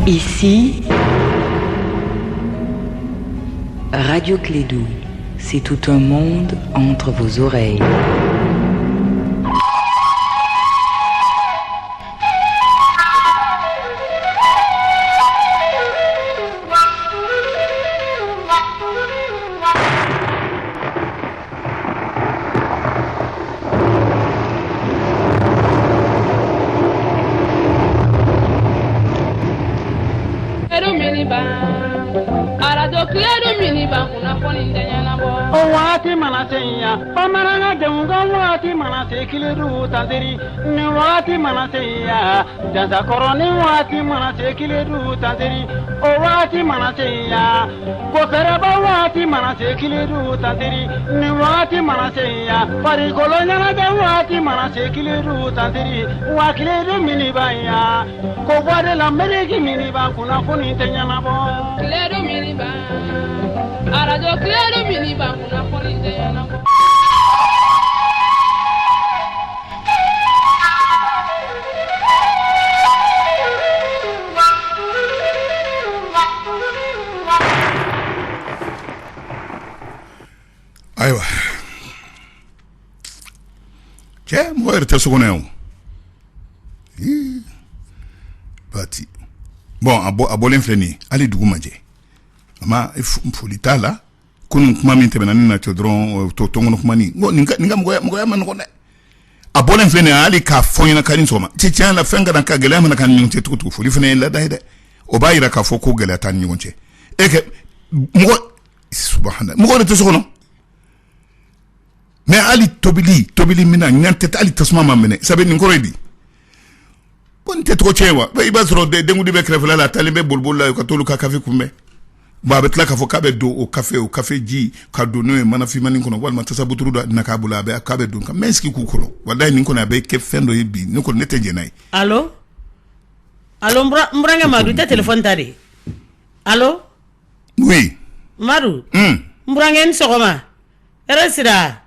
Ici, Radio Clédou, c'est tout un monde entre vos oreilles. Wati manaseya, danza koroni wati manase kiledu tanteri. O wati manaseya, kofereba wati manase kiledu tanteri. Ni wati manaseya, pari kolonya na wati manase kiledu tanteri. Wa kiledu minibaya, ko wade la mereki miniba kuna kuni tenyana bo. Kiledu miniba, arajo kiledu miniba kuna kuni tenyana bo. Aywa cɛ mɔgɔ yɛrɛ tɛ sokɔnɔ yan bati bon a bɔlen filɛ nin ye hali dugu ma jɛ ama foli t'a la kunun kuma min tɛmɛna ne na cɛ dɔrɔn tɔnkɔnɔ kuma nin ka mɔgɔya ma nɔgɔn dɛ a bɔlen filɛ nin ye hali k'a fɔ ɲɛna ka ni sɔgɔma tiɲɛ la fɛn kana ka gɛlɛya mana ka ni ɲɔgɔn cɛ tugu foli fana ye lada ye dɛ o b'a yira k'a fɔ ko gɛlɛya t'a ni ɲɔgɔn cɛ mɔgɔ de tɛ so kɔnɔ mais ali tobili mina nyante ali tasuma ma mene sabe ni ngoro di bon te to chewa ba iba soro de ngudi be krefela la talimbe bolbol la ka tolu ka kafe kumbe ba betla ka fo ka be do o kafe ji ka do no mana fi mani kono walma tasabuturu da na ka bula be ka be do ka meski ku kolo wallahi ni kono be ke fendo yibi ni ko nete jenai allo mbranga madu ta telephone tari allo oui madu mbranga en sokoma era sira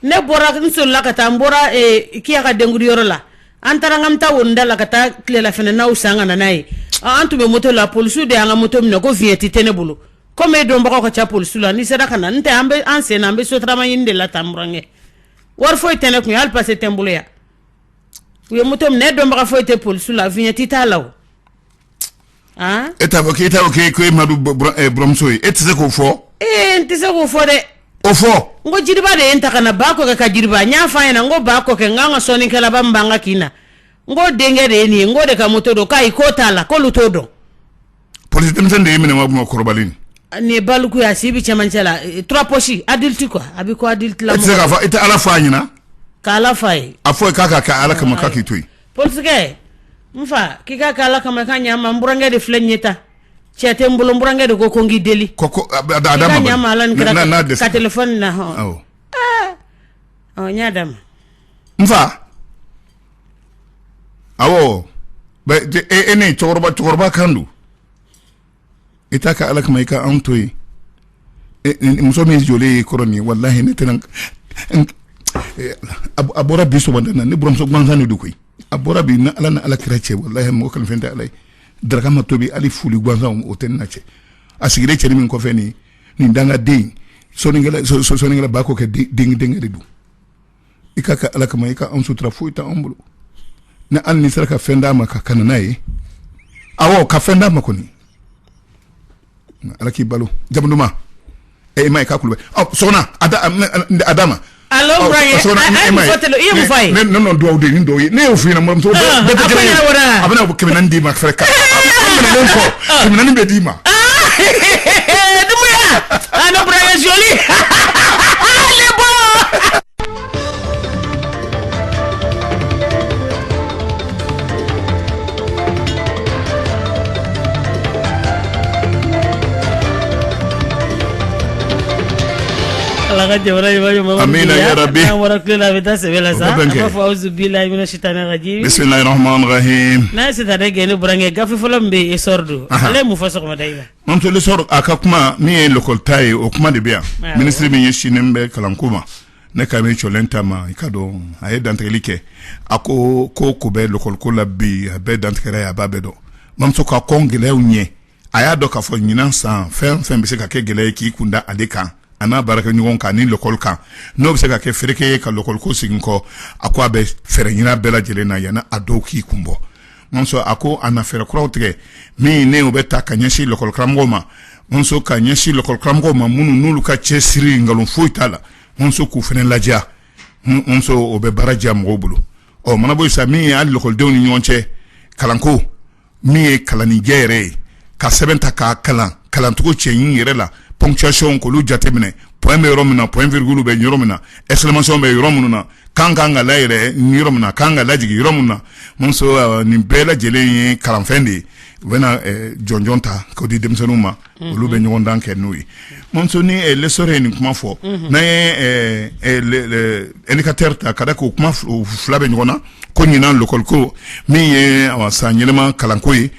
ne bora nsolla kata mbora kiya ka denguri yoro la antara ngamta wonda la kata kle la fena na usanga na nai antu be moto la polisu de anga moto mna ko vieti tenebulu comme do mbako ka cha polisu la ni sera kana nte ambe anse na ambe sotra mayinde la tambrange war fo tene ku yal passer tembulo ya we moto mna do mbako fo te polisu la vieti talaw ah eta ok ko madu bromsoy etse ko fo ntise ko fo de ofo ngo jiriba de enta kana bako ka jiriba nya faina ngo bako ke nganga soni kala bambanga kina ngo denge de ni ngo de ka motodo kai kotala ko lutodo police temsen de yemene mabu korbalin ni baluku ya sibi chamanchala trois pochi adulte quoi abi ko adulte la mo etsa fa eta ala fanyina kala fai afo ka ala kama ka kitoi police ke mfa kika kala kama kanya mamburange de flenyeta chete mbulumburange de ko kongi deli koko adama na ka telephone na ho oh nyadam mfa awo be ene chorba kandu itaka alak mai ka antoi muso mi jole koroni wallahi ne tenan abora biso bandana ne buram so gwanzani dukui abora bi na ala krache wallahi mo kan fenta alai dragama tobi ali fuli gwanza o tennache asigire cheri min ko feni ni danga ding soningala bako ke ding redu ikaka alaka mai ka on sutra fuita ombulu na an ni sarka fenda maka kana nayi awo ka fenda mako ni alaki balo jabnduma mai ka kulbe sona adama allo Brian fotelo iyo mufai non do de ndo ne o fina mo so abana ko kenan di ma freka abana ko kenan be di ma dumuya ano Brian joli le bon امين يا ربي بسم الله الرحمن الرحيم ناس تدغني برانغي غافي فلم بي سوردو علي مفسق مدايبا مامتو لي سور akakuma mi local tai okuma de bia ministre mi yeshi nembe kalankuma ne kame cholenta ma ikado aye dantrelike ako ko be local ko la bi be dantrela ya babedo mamso ka kongele unye aya do ka fo nyina san fem fem bise ka ke gele ki kunda adeka ana baraka nyugon ka ni lokol kan no bise ka ke fereke ka lokol ko siginko akwa be fere nyina bela jele na yana adoki kumbo mamso ako ana fere krautre mi ne obeta ka nyeshi lokol kramgoma mamso ka nyeshi lokol kramgoma munu nulu ka chesiri ngalon foitala mamso ku fene laja mamso obe baraja mgobulu o mana boy sa mi al lokol dewni nyonche kalanko mi kalani gere ka sebenta ka kalan tugo chen yere la ponctuation ko lu jatemne point me romina point virgule be romina exclamation be romina kanga nga laire ni romina kanga lajigi romina monso ni bela jele kalan fendi wena jonjonta ko di demsenuma lu be nyon danke nui monso ni le sore ni kuma fo na le indicateur ta kada ko kuma flabe nyona ko nyina lokol ko mi ye awasa nyelema kalanko yi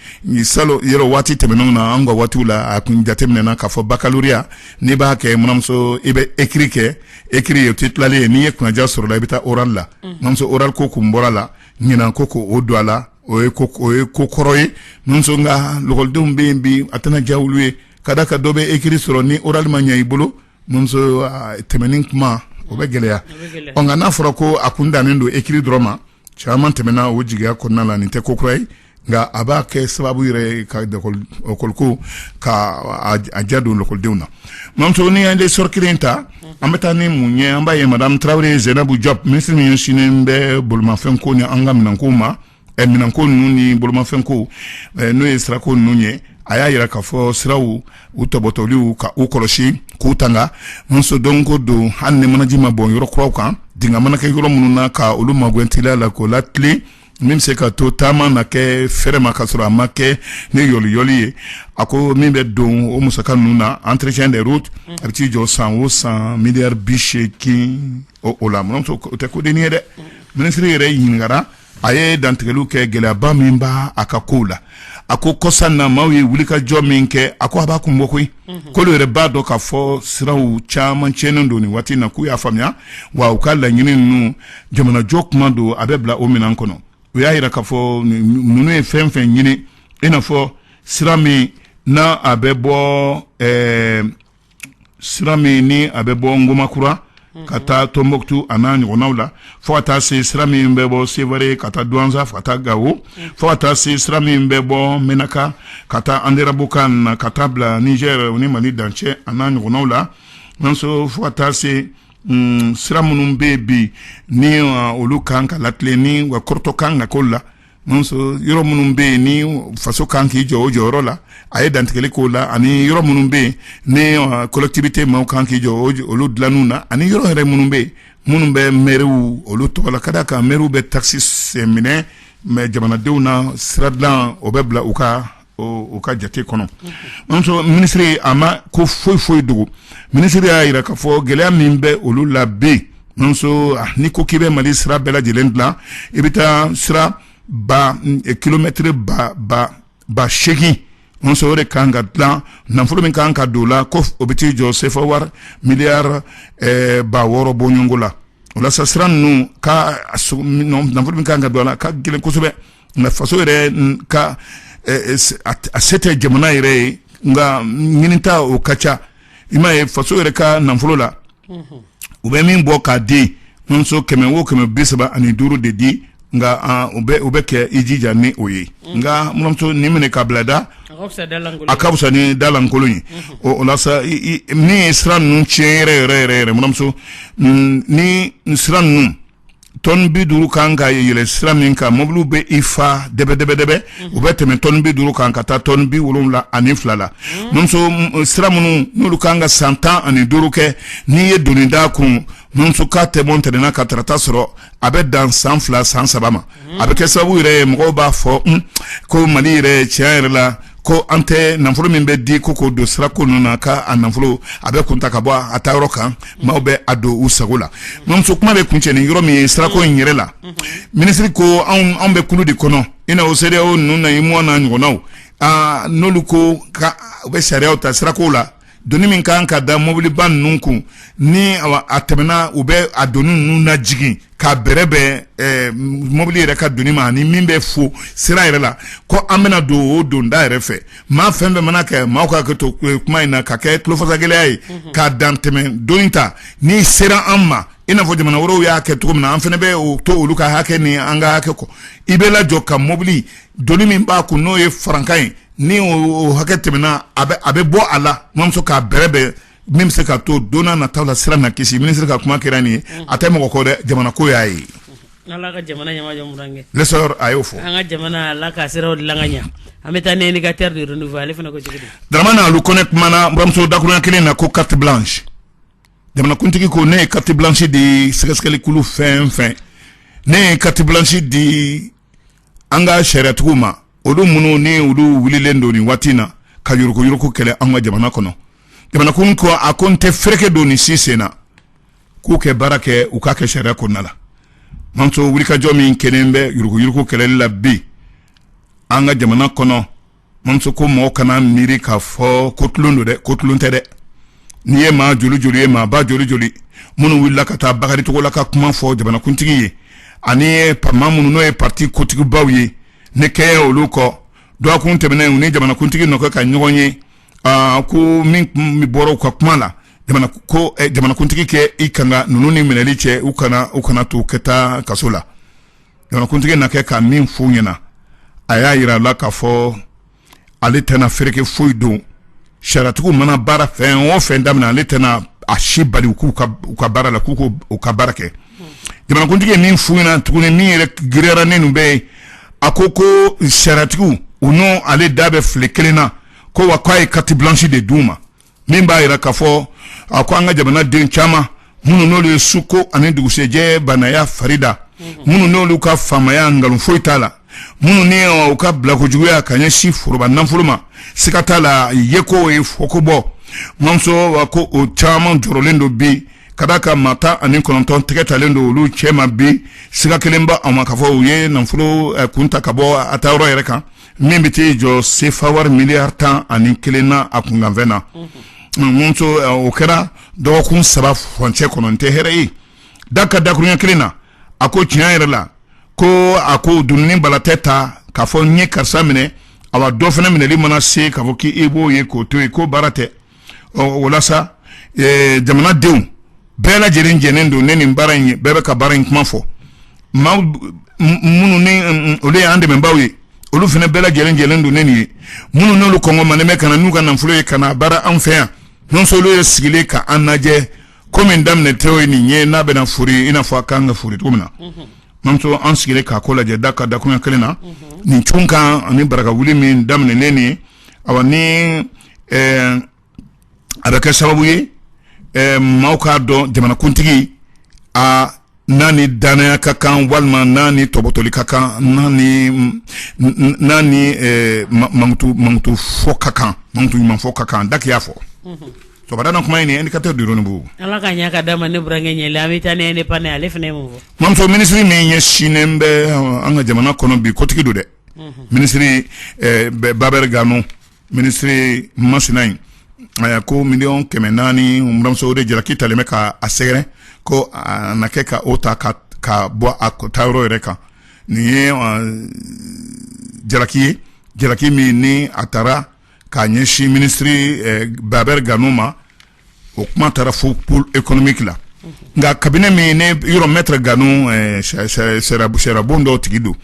salo yero wati temeno na anga watu la akunja temne na ka fo baccalauréat ni ba ke monamso ibe écrit yo titlale ni ye kuna jasoro la bita oral la monamso oral ko kumbora la nyina koko odwala o kokoroy monso nga lokol dum bi atana jawluwe kada ka dobe écrit soro ni oral manya ibolo monso temenin kuma obegeleya onga na foro ko akunda nendo écrit drama chairman temena ojiga konna la nite kokray nga abake sababu ire ka de kolko ka ajadu lokol deuna mamso ni ande sorkirinta ambeta ni munye ambaye madame Traoré Zainabou Diop ministre mi sinembe bulma fenko ni anga minankuma minanko nuni bulma fenko no esra ko nunye aya ira ka fo sirawu utobotoliu ka ukoloshi kutanga monso dongo do hanne manajima bon yoro kroka dinga manake yoro mununa ka olu magwentila la ko latli même se ka to tama na ke fere makasura make ne yoli ako mimbe don o musaka nuna entretien des routes abti jo 100 milliards biche ki o la monso te ko deniede ministre re yingara aye dantegelu ke gela ba mimba akakula ako kosana mawi wulika jominke ako abaku mbokwi kolo re bado ka fo sirawu chama chenendo ni wati na ku ya famia wa ukala nyini nu jomana jokma do abebla o minankono uya ira ka fo nunu e fenfen nyini ina fo sirami na abebo sirami ni abebo ngomakura kata Tombouctou anani onawla fota se srami mbebo sevare kata Douanza fata Gao fota se srami mbebo Menaka kata Anderabukan kata Bla Niger oni Mali danche anani onawla nanso fota se sramunum bebi ni olukanka latleni wa kortokanga kolla nanso yoro munumbe ni faso kanki jojo la ay dantikele kola ani yoro munumbe ni collectivité ma kanki jojo olu dlanuna ani yoro re munumbe meru olu tola kadaka meru be taxi semine me jamana deuna sradlan obebla uka jate kono nanso ministre ama ko foi dugu ministre ayira ka fo gele mimbe olu labbe nanso ni ko kibe mali sra bela jelendla ebita sra ba kilometre ba shegi on se ore kanga plan na fulo min kanga dola ko obiti Joseph war milliard ba woro bonyongola ola sasran nu ka na fulo min kanga dola ka gele ko sobe na faso ere ka asete jamana ire nga nginita o kacha ima e faso ere ka na fulo la ube min bo ka di non so keme bisaba ani duru de di nga ube ke ijija ni oyi nga munamto nimene kablada akabsa ni dalankoloni o lasa ni isran nun chere munamso ni isran nun ton bi duru kanga yele isran ka moblu be ifa debe ube teme ton bi duru kanga ta ton bi wulumla aniflala munamso isran nulu kanga 100 ans ani duru ke ni ye donida kun nunsu ka te monte na ka trata soro abe dans sans fla sans sabama abe ke sabu ire mo ba fo ko mali ire chiare la ko ante nanfolo min be di ko do sra ko nuna ka ananfolo abe kunta ka bo ataro kan ma obe ado usagula nunsu kuma be kunche ni yoro mi sra ko nyire la ministre ko on be kulu di kono ina o sere o nuna imo na ngonaw noluko ka obe sharia o ta sra ko la doni min kan ka da mobili ban nunku ni atemena ube adonu nuna jigi ka berebe mobili yɛrɛ ka doni ma ani min bɛ fo sira yɛrɛ la ko an bɛna don o don da yɛrɛ fɛ maa fɛn fɛn mana kɛ maaw ka to kuma in na ka kɛ tulofasagɛlɛya ye k'a dan tɛmɛ doni ta ni sera an ma i n'a fɔ jamana wɛrɛw y'a kɛ cogo min na an fɛnɛ bɛ o to olu ka hakɛ ni an ka hakɛ kɔ i bɛ lajɔ ka mobili doni min b'a kun n'o ye farankan ye ni o hakɛ tɛmɛna a bɛ bɔ a la mamuso k'a bɛrɛbɛn min bɛ se ka to donna nataw la sira na kisi minisiri ka kuma kɛra nin ye a tɛ mɔgɔ kɔ dɛ jamana ko y'a ye ala ka jamana ɲɛmajɔ Murange lesor a y'o fɔ an ka jamana ala ka siraw dilan ka ɲa an bɛ taa ni indicateur de renouveau ale fana ko cogo di Dramane Alu Kone kumana buramuso dakurunya kelen na ko carte blanche jamana kuntigi ko ne ye carte blanche di sɛgɛsɛgɛli kulu fɛn fɛn ne ye carte blanche di an ka sariatigiw ma olu minnu ni olu wililen don nin waati na ka yuruku kɛlɛ an ka jamana kɔnɔ jamana kun ko a ko n tɛ fereke don nin si sen na k'u kɛ baara kɛ u k'a kɛ sariya kɔnɔna la mamuso wulikajɔ min kɛlen bɛ yuruku kɛlɛli la bi an ka jamana kɔnɔ mamuso ko mɔgɔ kana miiri k'a fɔ ko tulon don dɛ ko tulon tɛ dɛ n'i ye maa joli ye maa ba joli minnu wulila ka taa Bakari Togo la ka kuma fɔ jamana kuntigi ye ani maa minnu n'o ye parti kotigibaw ye ne kɛɲɛ olu kɔ dɔgɔkun tɛmɛnen u ni jamana kuntigi nɔfɛ ka ɲɔgɔn ye ko min bɔra u ka kuma la jamana kuntigi kɛ i kanga ninnu ni minɛli cɛ u kana to kɛta kaso la jamana kuntigi na kɛ ka min f'u ɲɛna a y'a yira la k'a fɔ ale tɛna fereke foyi don sariatigiw mana baara fɛn o fɛn daminɛ ale tɛna a si bali u ka baara la k'u ka baara kɛ jamana kuntigi ye min f'u ɲɛna tuguni min yɛrɛ giriyara ne ninnu bɛɛ ye a ko sariatigiw u n'o ale da bɛ file kelen na ko wa k'a ye carte blanche de d'u ma min b'a yira k'a fɔ a ko an ka jamana den caman minnu n'olu ye Suko ani dugusɛjɛ Banaya Farida minnu n'olu ka faamaya ngalon foyi t'a la minnu ni u ka bilakojuguya ka ɲɛsin foroba nafolo ma siga t'a la yeko ye foko bɔ mamuso wa ko o caman jɔrɔlen don bi ka d'a kan maa 19 tɛgɛ talen don olu cɛ ma bi siga kelen ba a ma k'a fɔ u ye nafolo kun ta ka bɔ a taa yɔrɔ yɛrɛ kan min bɛ t'i jɔ CFA wari miliyari 11 na a kunkanfɛn na mamuso o kɛra dɔgɔkun 3 furancɛ kɔnɔ n tɛ hɛrɛ ye dakurunya kelen na a ko tiɲɛ yɛrɛ la ko a ko dununi bala tɛ ta k'a fɔ n ye karisa minɛ a wa dɔ fana minɛli mana se k'a fɔ k'i b'o ye k'o to ye ko baara tɛ walasa jamanadenw bɛɛ lajɛlen jɛnen don ne nin baara in ye bɛɛ bɛ ka baara in kuma fɔ maa minnu ni olu ye an dɛmɛbaaw ye olu fana bɛɛ lajɛlen jɛlen don ne nin ye minnu n'olu kɔngɔ manen bɛ ka na n'u ka nafolo ye ka na baara an fɛ yan non solo ye sigilen ka an lajɛ komi n daminɛ tɛ nin ye n'a bɛna fori i n'a fɔ a kan ka fori cogo min na mamuso an sigilen k'a ko lajɛ dakurunya kelen na nin cun kan ani baraka wuli min daminɛnen nin awa ni a bɛ kɛ sababu ye maaw k'a dɔn jamana kuntigi n'a ni danaya ka kan walima n'a ni tɔbɔtɔli ka kan n'a ni mankutu fɔ ka kan mankutu ɲuman fɔ ka kan daki y'a fɔ tɔbɔdana kuma in indicateur de renouveau ala ka ɲa ka dama ne Murange ɲɛlɛ an bɛ taa ne ne pane ale fana ye mun fɔ mamuso minisiri min ɲɛsinnen bɛ an ka jamana kɔnɔ bi kotigi don dɛ minisiri Babɛri Gano minisiri Masina in a ko 400,000 buramuso de jalaki talen bɛ ka a sɛgɛrɛ ko a na kɛ ka o ta ka bɔ a taa yɔrɔ yɛrɛ kan nin ye jalaki min ni a taara k'a ɲɛsin minisiri Babɛri Gano ma o kuma taara fo pôle économique la nka cabinet min ne yɔrɔ maître Gano sɛrabon dɔw tigi don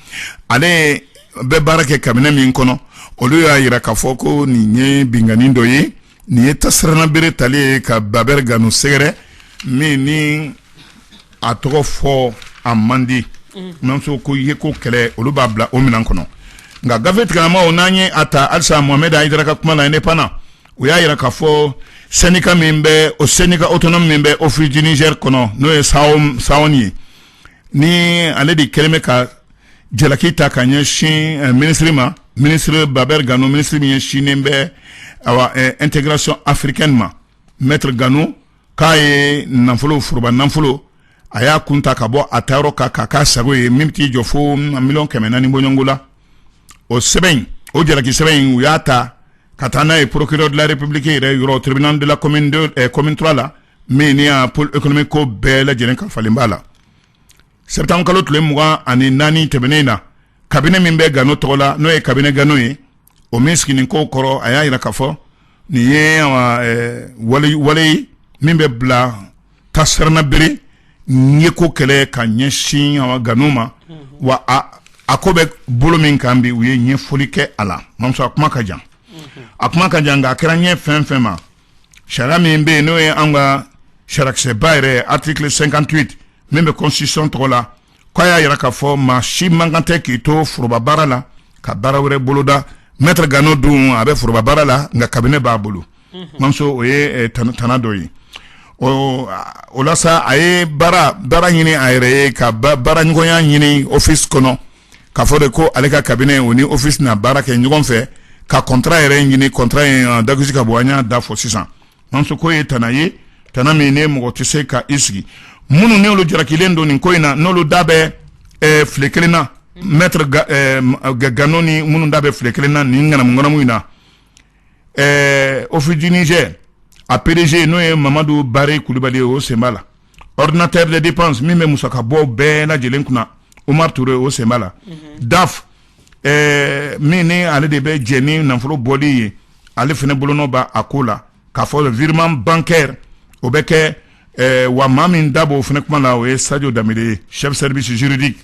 ale bɛ baara kɛ cabinet min kɔnɔ olu y'a yira k'a fɔ ko nin ye binganin dɔ ye nin ye tasirana bere tali ye ka Babɛri Gano sɛgɛrɛ min ni a tɔgɔ fɔ a man di mamuso ko ye ko kɛlɛ olu b'a bila o minan kɔnɔ nka gafe tigilamaw n'an ye a ta halisa Mohamed Aidara ka kuma la ne pana o y'a yira k'a fɔ syndicat min bɛ o syndicat autonome min bɛ Office du Niger kɔnɔ n'o ye SAON ye ni ale de kɛlen bɛ ka jalaki ta ka ɲɛsin ministre ma ministre Babɛri Gano ministre min ɲɛsinnen bɛ intégration africaine ma maître Gano k'a ye nafolo foroba nafolo a y'a kun ta ka bɔ a taayɔrɔ kan k'a k'a sago ye min t'i jɔ fo 1,400,000 bɔɲɔngo la o sɛbɛn o jalaki sɛbɛn in u y'a ta ka taa n'a ye procureur de la république yɛrɛ yɔrɔ tribunal de la commune 3 la min ni a pôle économique ko bɛɛ lajɛlen kalifalen b'a la septembre kalo tile mugan ani naani tɛmɛnen na kabine min bɛ Gano tɔgɔ la n'o ye kabine Gano ye o min siginin ko kɔrɔ a y'a yira k'a fɔ nin ye wale min bɛ bila tasirana bere ɲɛko kɛlɛ ka ɲɛsin Gano ma wa a ko bɛ bolo min kan bi u ye ɲɛfɔli kɛ a la mamuso a kuma ka jan nka a kɛra ɲɛ fɛn fɛn ma sariya min bɛ yen n'o ye an ka sarakisɛba yɛrɛ article 58 min bɛ constitution tɔgɔ la k'a y'a yira k'a fɔ maa si man kan tɛ k'i to foroba baara la ka baara wɛrɛ boloda maître Gano dun a bɛ foroba baara la nka kabine b'a bolo mamuso o ye tana dɔ ye o la sa a ye baara ɲini a yɛrɛ ye ka baara ɲɔgɔnya ɲini office kɔnɔ k'a fɔ de ko ale ka kabine o ni office na baara kɛ ɲɔgɔn fɛ ka contrat yɛrɛ ɲini contrat in dagosi ka bɔ an y'a da fɔ sisan mamuso ko ye tana ye tana min ne mɔgɔ tɛ se ka i sigi minnu n'olu jarakilen don nin ko in na n'olu da bɛ file kelen na maître Gano ni minnu da bɛ file kelen na nin ŋanamu in na office du Niger a PDG n'o ye Mamadu Bare Kulibali o sen b'a la ordinateur de dépenses min bɛ musaka bɔ bɛɛ lajɛlen kunna Omar Touré o sen b'a la DAF min ni ale de bɛ jɛ ni nafolo bɔli ye ale fana bolonɔ b'a a ko la k'a fɔ virement bancaire o bɛ kɛ wa maa min da b'o fana kuma la o ye Sadio Damede ye chef service juridique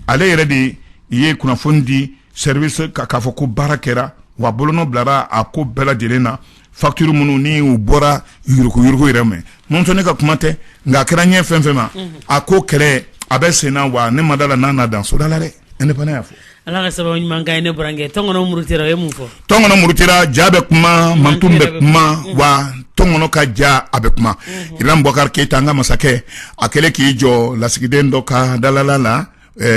ale yɛrɛ de ye kunnafoni di service k'a fɔ ko baara kɛra wa bolonɔ bilara a ko bɛɛ lajɛlen na facture minnu ni u bɔra yuruku yɛrɛ mɛ mun ne ka kuma tɛ nka a kɛra ɲɛ fɛn fɛn ma a ko kɛlɛ a bɛ sen na wa ne ma da la n'a na dan soda la dɛ indépendant y'a fɔ ala ka sababu ɲuman k'a ye ne burankɛ tɔnkɔnɔ murutira o ye mun fɔ tɔnkɔnɔ murutira ja bɛ kuma mantun bɛ kuma wa tɔnkɔnɔ ka ja a bɛ kuma Ibrahim Boubacar Keita an ka masakɛ a kɛlen k'i jɔ lasigiden dɔ ka dalala la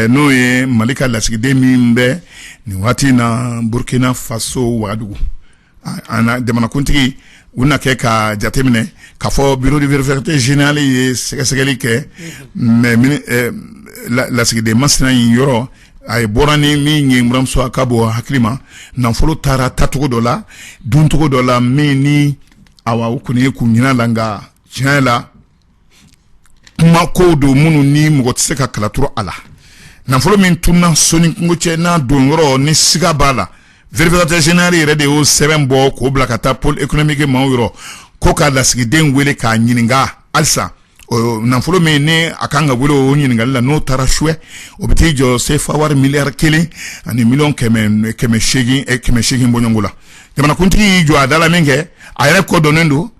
n'o ye Mali ka lasigiden min bɛ nin waati na Burkina Faso Wagadugu jamanakuntigi u na kɛ ka jateminɛ k'a fɔ bureau de vérificateur général ye sɛgɛsɛgɛli kɛ mais lasigiden masina in yɔrɔ a ye bɔra ni min ye buramuso ka bɔ hakili ma nafolo taara tacogo dɔ la duncogo dɔ la min ni awa u kɔni ye k'u ɲina la nka tiɲɛ la kuma kow don minnu ni mɔgɔ tɛ se ka kalaturu a la nafolo min tunna soni kungo cɛ n'a don yɔrɔ ni siga b'a la vérificateur général yɛrɛ de y'o sɛbɛn bɔ k'o bila ka taa pôle économique maaw yɔrɔ ko ka lasigiden wele k'a ɲininka halisa nafolo min ni a kan ka wele o ɲininkali la n'o taara suɛ o bɛ t'i jɔ CFA wari miliyari 1 ani miliyɔn kɛmɛ seegin bɔɲɔngo la jamanakuntigi y'i jɔ a da la min kɛ a yɛrɛ kɔdɔnnen don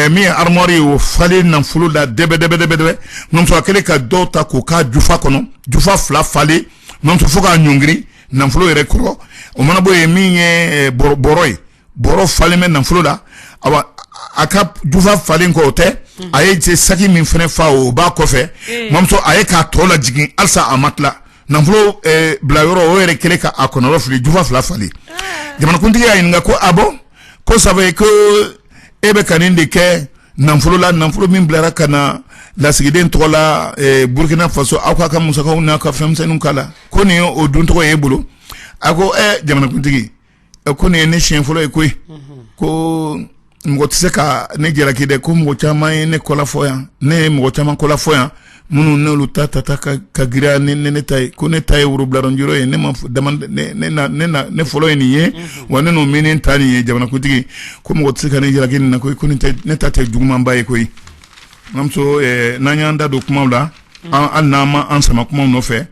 min ye armoire ye o falen nafolo la dɛbɛ mamuso a kɛlen ka dɔw ta k'o k'a jufa kɔnɔ jufa 2 falen mamuso fo k'a ɲɔngiri nafolo yɛrɛ kɔrɔ o mana bɔ yen min ye bɔrɔ ye bɔrɔ falen bɛ nafolo la a ka jufa falen kɔ o tɛ a ye saki min fana fa o b'a kɔfɛ mamuso a ye k'a tɔ lajigin halisa a ma tila nafolo bila yɔrɔ o yɛrɛ kɛlen ka a kɔnɔrɔ fili jufa 2 falen jamanakuntigi y'a ɲininka ko a bɔ ko sabu ko e bɛ ka nin de kɛ nafolo la nafolo min bilara ka na lasigiden tɔgɔ la Burkina Faso aw k'a ka musakaw n'a ka fɛnmisɛnninw k'a la ko nin ye o dun tɔgɔ ye e bolo a ko jamanakuntigi ko nin ye ne siɲɛ fɔlɔ ye koyi ko mɔgɔ tɛ se ka ne jalaki dɛ ko mɔgɔ caman ye ne kɔlafɔ yan ne ye mɔgɔ caman kɔlafɔ yan minnu n'olu ta ka giriya ni ne ta ye ko ne ta ye worobilarɔnjoro ye ne ma ne fɔlɔ ye nin ye wa ne n'o min ta nin ye jamanakuntigi ko mɔgɔ tɛ se ka ne jalaki nin na koyi ko ne ta tɛ jugumanba ye koyi mamuso n'an y'an da don kumaw la hali n'an ma an sama kumaw nɔfɛ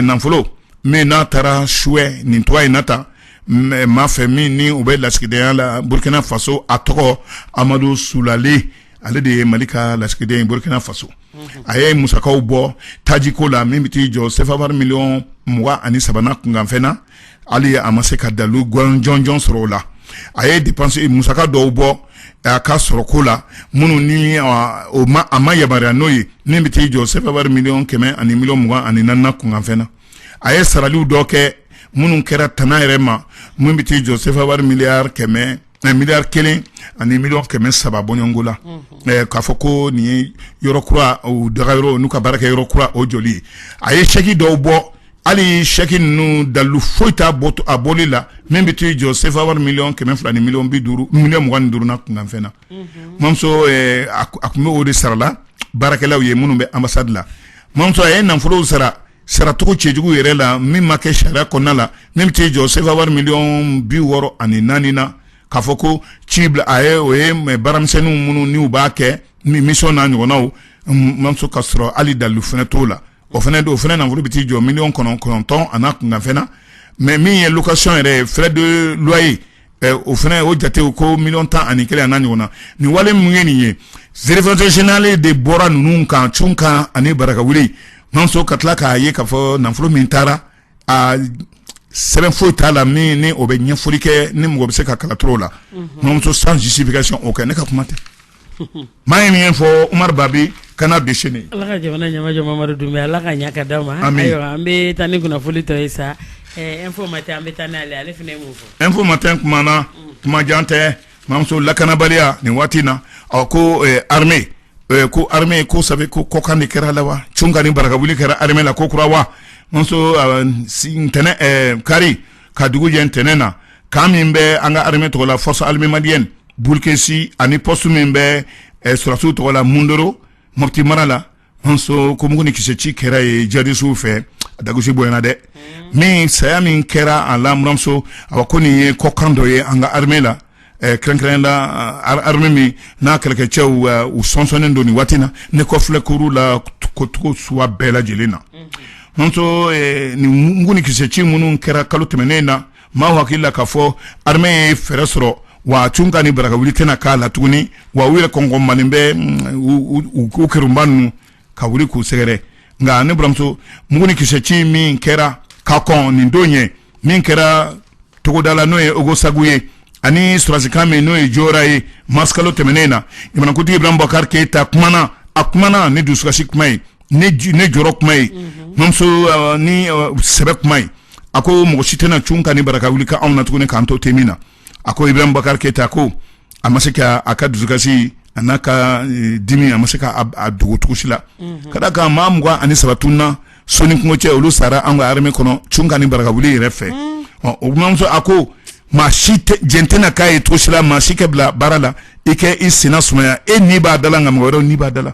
nafolo min n'a taara suɛ nin tɔgɔ in na ta maa fɛ min ni u bɛ lasigidenya la Burkina Faso a tɔgɔ Amadu Sulale ale de ye Mali ka lasigiden ye Burkina Faso a ye musakaw bɔ tajiko la min bɛ t'i jɔ CFA wari miliyɔn 23 kunkanfɛn na hali a ma se ka dalu jɔnjɔn sɔrɔ o la a ye dépense musaka dɔw bɔ a ka sɔrɔko la minnu ni a ma yamaruya n'o ye min bɛ t'i jɔ CFA wari miliyɔn 100 ani miliyɔn 24 kunkanfɛn na a ye saraliw dɔ kɛ minnu kɛra tana yɛrɛ ma min bɛ t'i jɔ CFA wari miliyari 1 ani miliyɔn 300 bɔɲɔngo la k'a fɔ ko nin ye yɔrɔ kura o daga yɔrɔ n'u ka baara kɛ yɔrɔ kura o joli ye a ye chèque dɔw bɔ hali chèque ninnu dalu foyi t'a a bɔli la min bɛ t'i jɔ CFA wari miliyɔn 200 ni miliyɔn 50 miliyɔn 25 na kunkanfɛn na mamuso a tun bɛ o de sarala baarakɛlaw ye minnu bɛ ambassade la mamso ay nafolo sara to chejugu yere la min ma ke shara konna la même te jo se va million bi woro ani nanina ka foko cible aye oye me baramsenu munu ni uba ke mi mission na nyonawo mamso kasro ali dalu fenetola o fene nafolo biti jo million kononton anak na fena mais mi location ere frais de loyer au fene o jate ko million tan ani kele ananyona ni wale mungeni ye zerifante général de bora nunu kan chunka ani baraka wuli manso katla ka ye ka fo nafolo mintara a seben fo tala ni obe nyafulike ni mo be se ka kala trola manso sans justification aucun ne ka kumate mai ni info Umar Babi kana déchaîné Allah ka jamana nyama jama Mamadou Doumbia Allah ka nyaka dama ayo ambe tani kuna fuli to isa info matin ambe tani ale fene mu fo info matin kuma jante mamso lakana balia ni watina ko armée ko sabe ko kokani kera lawa chunga ni baraka wuli kera armée la ko kurawa mamso sintene kari kadugu jentenena kamimbe anga armée to la force armée malienne bulkesi ani postu mimbe suratu to la mundoro mopti marala mamso ko muguni kisechi kera jadisu fe dagusi boyana de mi sayami kera ala mamso awakoni kokando ye anga armée la kren la armée mi na kelke chew u sonsonen doni watina ne ko fle kuru la ko suwa bela jelena nonso ni nguni kisechi munun kera kalutemenena ma wakila kafo armée feresro wa chunga ni baraka wuli tena kala tuni wa wile kongo malimbe u kerumbanu ka wuli ku segere nga ne bramso nguni kisechi mi kera kakon ni donye mi kera togodala noye ogo saguye ani surasikame no jora e maskalo temenena imana kuti Ibrahim Bakar Keita akmana ne duskashik mai ne jorok mai mamso ni sebek mai ako mo shitena chunka ni baraka wulika auna tukune kanto temina ako Ibrahim Bakar Keita ko amaseka akaduskashi anaka dimi amaseka adugutushila kada ka mamgwa ani sabatuna soni kungoche olu sara anga arme kono chunka ni baraka wuli refe o mamso ako ma shite jentena kai tosila ma shike bla barala ike isina sumaya ni ba dala ngam woro ni ba dala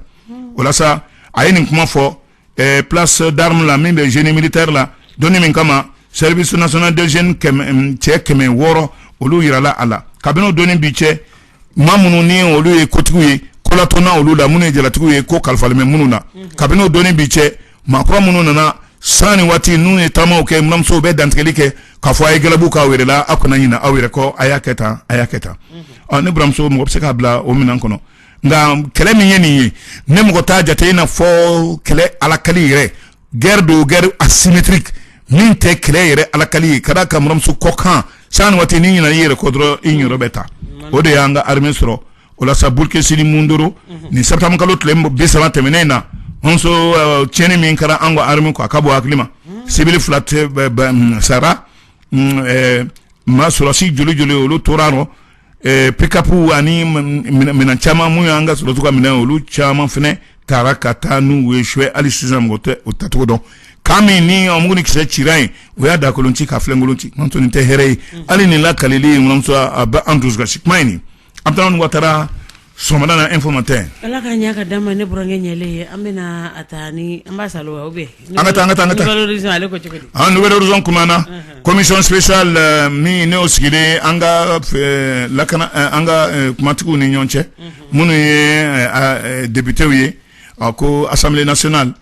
wala sa ayini kuma fo place d'armes la même génie militaire la doni min kama service national de jeunes keme woro olu yirala ala kabino doni biche mamunu ni olu e kotuye kolatona olu la munu jelatuye ko kalfalme mununa kabino doni biche makro mununa na sani wati nune tama oke mnamso be dantelike kafo ay gelabu ka werela akona nyina awere ko ayaketa ne bramso mo obseka bla o minan kono nga kele mi yeni ne mo ta jate na fo kele ala kalire guerre asymétrique min te kele ala kali kada ka mramso kokan sani wati ni nyina yere kodro inyoro beta ode yanga armée soro ola sabulke sili mundoro ni septam kalot lembo besama temenena onso cheni min kara ango armi ko akabo aklima civil flat sara ma surasi juli olu torano pick up ani mina chama mu anga sura tuka mina olu chama fene tarakata nu we shwe ali sizam gote utatodo kami ni omuguni kise chirai we ada kolonchi ka flengolonchi manto ni tehere ali ni la kalili munamso aba andus gashikmaini amtan watara somadana informateur ala ka nyaka dama ne burange nyele amena atani ambasalo obe angata nouvelle horizon kumana commission spéciale mi ne osigile anga lakana anga kumatiku ni nyonche munu ye député wi ko assemblée nationale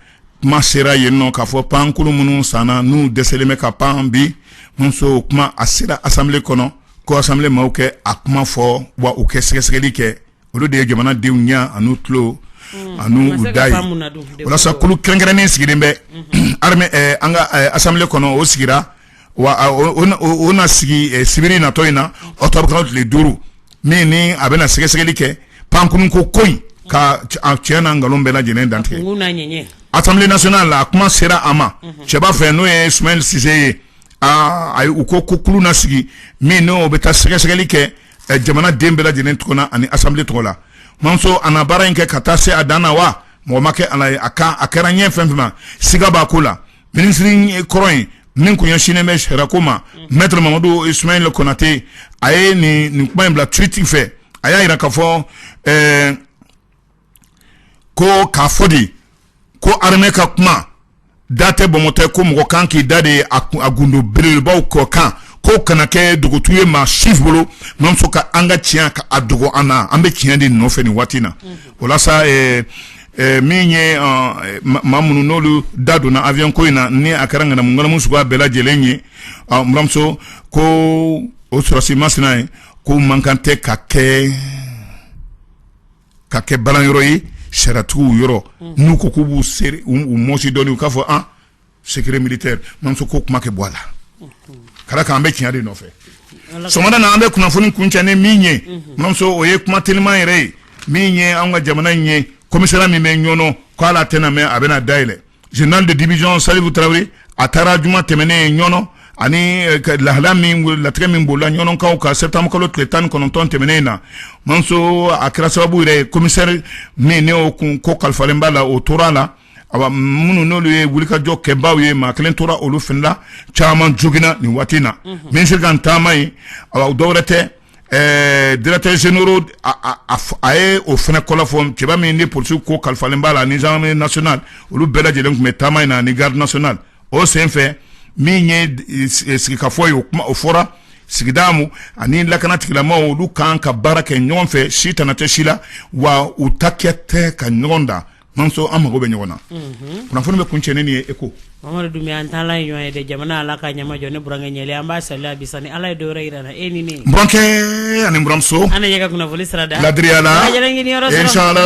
masera yenno ka fo pankulu munu sana nu deseleme ka pambi munso kuma asira assemblée kono ko assemblée mauke akuma fo wa uke segelike olu de jamana de nya anu tlo anu udai wala sa kulu krengrene sigirembe arme anga assemblée kono o sigira wa ona sigi sibiri na toina otobkano le duru mini abena segelike pankunu ko koy ka chena ngalombe la jenen dantke nguna nyenye assemblée nationale la kuma sera ama cheba fe no Ismaël Cissé ay uko kulu na sigi mino beta segelike jamana dembela jenen tukona ani assemblée tola manso anabara nke katase adana wa mo make ala aka akaranye femfema siga ba kula ministre koroin nin kunya shineme sherakoma maître Mamadou Ismaël Konaté aye ni kuma bla tweet fait aya ira kafo ko kafodi ko armée ka kuma date bomote ko mo kan ki dade agundo belelbaw ko kan ko kana ke dugutuye ma chief bolo non so ka anga tian ka adugo ana ambe tian de no fe ni watina wala sa minye mamunu nolu dadu na avion ko ina ni akaranga na mungana musuba bela jelenye mramso ko osurasi masina ko mankante ka ke balan yoro yi sharatu yoro nu ko kubu seri mosi doni ka fo secret militaire mramso ko kuma ke boala kala ka ambe tian de no fe somada na ambe kuna funi kuncha ne minye mramso oye kuma telema yere minye anga jamana nye commissaire mi men nyono ko ala tena me abena daile général de division Salibou Traoré atara juma temene nyono ani la halami la tremi bola nyono ka septembre ko letan ko non temene na manso akra sababu ile commissaire mi ne o ko kalfalemba la o torala aba munu no le wulika jokke bawye ma klen tora olu finla chairman jogina ni watina men shirgan tamai aba dawrete directeur général aye au fene kola fon keba mi ni pour ko kalfalemba la nizam national olu bela jeleng me tamai na ni garde national o sen fait mi nye sikika foyo o fora sigidamu ani lakana tikilama olu kan ka baraka nyon fe shita na teshila wa utakete ka nyonda manso amago be nyona kuna fonu be kunchene ni eko Mamadou Dumi antala yoy de jamana ala ka nyama jone buranga nyele amba sala bisani ala do reira na eni ni bronke ani bramso ana yega kuna volisra da ladriala inshallah